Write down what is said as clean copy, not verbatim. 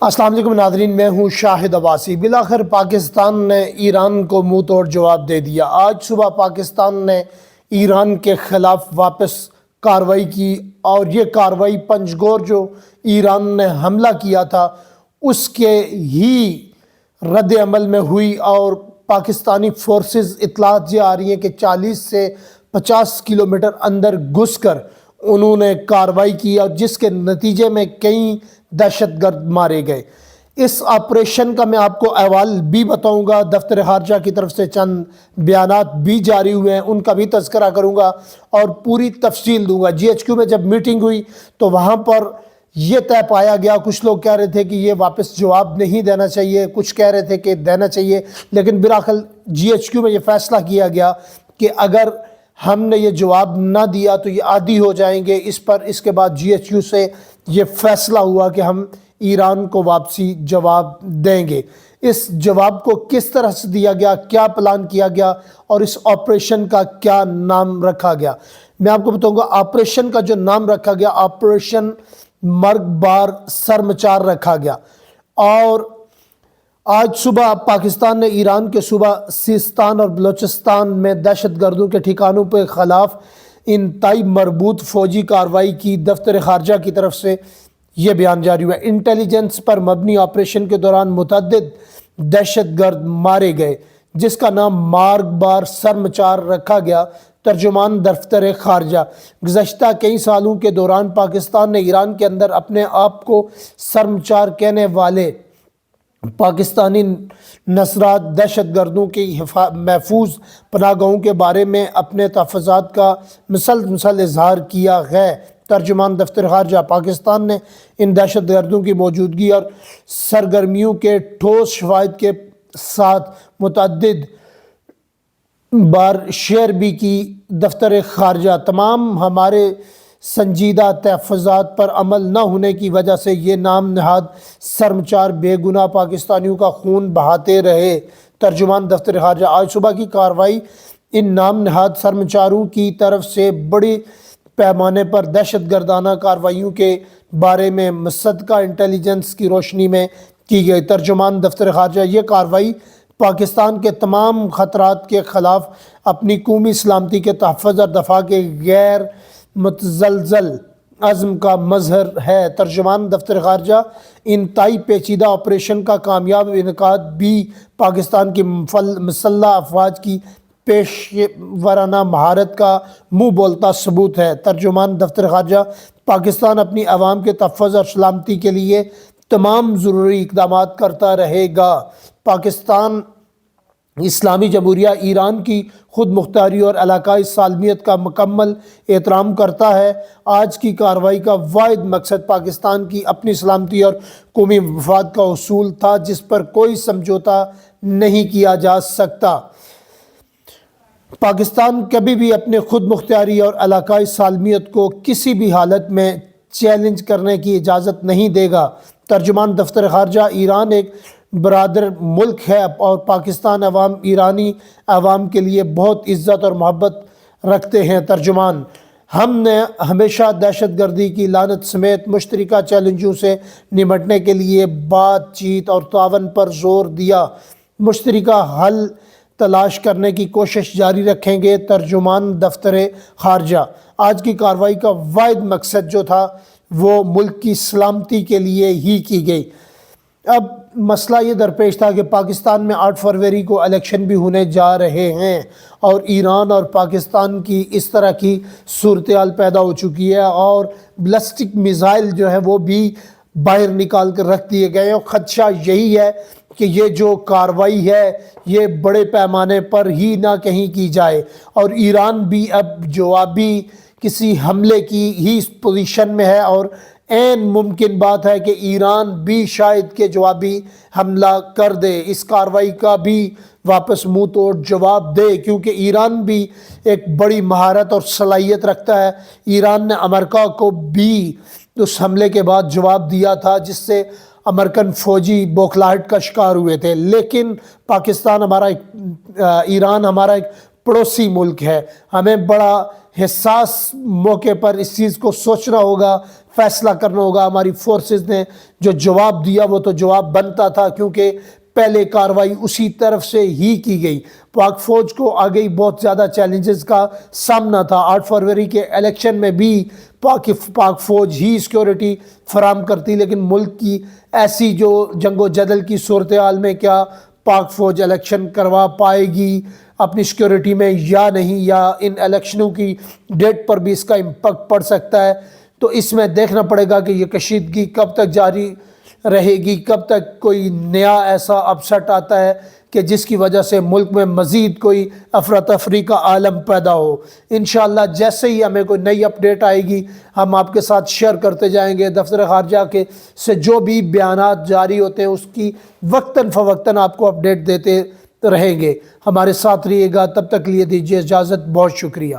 السلام علیکم ناظرین، میں ہوں شاہد عباسی۔ بالآخر پاکستان نے ایران کو منہ توڑ جواب دے دیا۔ آج صبح پاکستان نے ایران کے خلاف واپس کارروائی کی اور یہ کارروائی پنجگور جو ایران نے حملہ کیا تھا اس کے ہی رد عمل میں ہوئی، اور پاکستانی فورسز اطلاعات یہ آ رہی ہیں کہ 40 سے 50 کلومیٹر اندر گھس کر انہوں نے کارروائی کی، اور جس کے نتیجے میں کئی دہشت گرد مارے گئے۔ اس آپریشن کا میں آپ کو احوال بھی بتاؤں گا، دفتر خارجہ کی طرف سے چند بیانات بھی جاری ہوئے ہیں، ان کا بھی تذکرہ کروں گا اور پوری تفصیل دوں گا۔ GHQ میں جب میٹنگ ہوئی تو وہاں پر یہ طے پایا گیا، کچھ لوگ کہہ رہے تھے کہ یہ واپس جواب نہیں دینا چاہیے، کچھ کہہ رہے تھے کہ دینا چاہیے، لیکن بالآخر GHQ میں یہ فیصلہ کیا گیا کہ اگر ہم نے یہ جواب نہ دیا تو یہ عادی ہو جائیں گے اس پر۔ اس کے بعد GHQ سے یہ فیصلہ ہوا کہ ہم ایران کو واپسی جواب دیں گے۔ اس جواب کو کس طرح سے دیا گیا، کیا پلان کیا گیا اور اس آپریشن کا کیا نام رکھا گیا، میں آپ کو بتاؤں گا۔ آپریشن کا جو نام رکھا گیا، آپریشن مرگ بار سرمچار رکھا گیا، اور آج صبح پاکستان نے ایران کے صوبہ سیستان اور بلوچستان میں دہشت گردوں کے ٹھکانوں کے خلاف انتہائی مربوط فوجی کارروائی کی۔ دفتر خارجہ کی طرف سے یہ بیان جاری ہوا۔ انٹیلیجنس پر مبنی آپریشن کے دوران متعدد دہشت گرد مارے گئے، جس کا نام مارگ بار سرمچار رکھا گیا۔ ترجمان دفتر خارجہ: گزشتہ کئی سالوں کے دوران پاکستان نے ایران کے اندر اپنے آپ کو سرمچار کہنے والے پاکستانی نژاد دہشت گردوں کی محفوظ پناہ گاہوں کے بارے میں اپنے تحفظات کا مسلسل اظہار کیا ہے۔ ترجمان دفتر خارجہ: پاکستان نے ان دہشت گردوں کی موجودگی اور سرگرمیوں کے ٹھوس شواہد کے ساتھ متعدد بار شیئر بھی کی۔ دفتر خارجہ: تمام ہمارے سنجیدہ تحفظات پر عمل نہ ہونے کی وجہ سے یہ نام نہاد سرمچار بے گناہ پاکستانیوں کا خون بہاتے رہے۔ ترجمان دفتر خارجہ: آج صبح کی کارروائی ان نام نہاد سرمچاروں کی طرف سے بڑی پیمانے پر دہشت گردانہ کارروائیوں کے بارے میں مصدقہ انٹیلیجنس کی روشنی میں کی گئی۔ ترجمان دفتر خارجہ: یہ کارروائی پاکستان کے تمام خطرات کے خلاف اپنی قومی سلامتی کے تحفظ اور دفاع کے غیر متزلزل عزم کا مظہر ہے۔ ترجمان دفتر خارجہ: انتہائی پیچیدہ آپریشن کا کامیاب انعقاد بھی پاکستان کی مسلح افواج کی پیش ورانہ مہارت کا منہ بولتا ثبوت ہے۔ ترجمان دفتر خارجہ: پاکستان اپنی عوام کے تحفظ اور سلامتی کے لیے تمام ضروری اقدامات کرتا رہے گا۔ پاکستان اسلامی جمہوریہ ایران کی خود مختاری اور علاقائی سالمیت کا مکمل احترام کرتا ہے۔ آج کی کارروائی کا واحد مقصد پاکستان کی اپنی سلامتی اور قومی مفاد کا حصول تھا، جس پر کوئی سمجھوتہ نہیں کیا جا سکتا۔ پاکستان کبھی بھی اپنے خود مختاری اور علاقائی سالمیت کو کسی بھی حالت میں چیلنج کرنے کی اجازت نہیں دے گا۔ ترجمان دفتر خارجہ: ایران ایک برادر ملک ہے اور پاکستان عوام ایرانی عوام کے لیے بہت عزت اور محبت رکھتے ہیں۔ ترجمان: ہم نے ہمیشہ دہشت گردی کی لعنت سمیت مشترکہ چیلنجوں سے نمٹنے کے لیے بات چیت اور تعاون پر زور دیا، مشترکہ حل تلاش کرنے کی کوشش جاری رکھیں گے۔ ترجمان دفتر خارجہ: آج کی کارروائی کا واحد مقصد جو تھا وہ ملک کی سلامتی کے لیے ہی کی گئی۔ اب مسئلہ یہ درپیش تھا کہ پاکستان میں 8 فروری کو الیکشن بھی ہونے جا رہے ہیں، اور ایران اور پاکستان کی اس طرح کی صورتحال پیدا ہو چکی ہے، اور بیلسٹک میزائل جو ہے وہ بھی باہر نکال کر رکھ دیے گئے ہیں۔ اور خدشہ یہی ہے کہ یہ جو کارروائی ہے یہ بڑے پیمانے پر ہی نہ کہیں کی جائے، اور ایران بھی اب جوابی کسی حملے کی ہی پوزیشن میں ہے، اور عین ممکن بات ہے کہ ایران بھی شاید کہ جوابی حملہ کر دے، اس کارروائی کا بھی واپس منہ توڑ جواب دے، کیونکہ ایران بھی ایک بڑی مہارت اور صلاحیت رکھتا ہے۔ ایران نے امریکہ کو بھی اس حملے کے بعد جواب دیا تھا، جس سے امریکن فوجی بوکھلاہٹ کا شکار ہوئے تھے، لیکن ایران ہمارا ایک پڑوسی ملک ہے۔ ہمیں بڑا حساس موقع پر اس چیز کو سوچنا ہوگا، فیصلہ کرنا ہوگا. ہماری فورسز نے جو جواب دیا وہ تو جواب بنتا تھا، کیونکہ پہلے کاروائی اسی طرف سے ہی کی گئی. پاک فوج کو آگے بہت زیادہ چیلنجز کا سامنا تھا. 8 فروری کے الیکشن میں بھی پاک فوج ہی سیکیورٹی فراہم کرتی، لیکن ملک کی ایسی جو جنگ و جدل کی صورتحال میں کیا پاک فوج الیکشن کروا پائے گی اپنی سیکیورٹی میں یا نہیں، یا ان الیکشنوں کی ڈیٹ پر بھی اس کا امپیکٹ پڑ سکتا ہے. تو اس میں دیکھنا پڑے گا کہ یہ کشیدگی کب تک جاری رہے گی، کب تک کوئی نیا ایسا اپسٹ آتا ہے کہ جس کی وجہ سے ملک میں مزید کوئی افراتفری کا عالم پیدا ہو. انشاءاللہ جیسے ہی ہمیں کوئی نئی اپڈیٹ آئے گی ہم آپ کے ساتھ شیئر کرتے جائیں گے. دفتر خارجہ کے سے جو بھی بیانات جاری ہوتے ہیں اس کی وقتاً فوقتاً آپ کو اپڈیٹ دیتے رہیں گے. ہمارے ساتھ رہیے گا، تب تک لیے دیجیے اجازت. بہت شکریہ.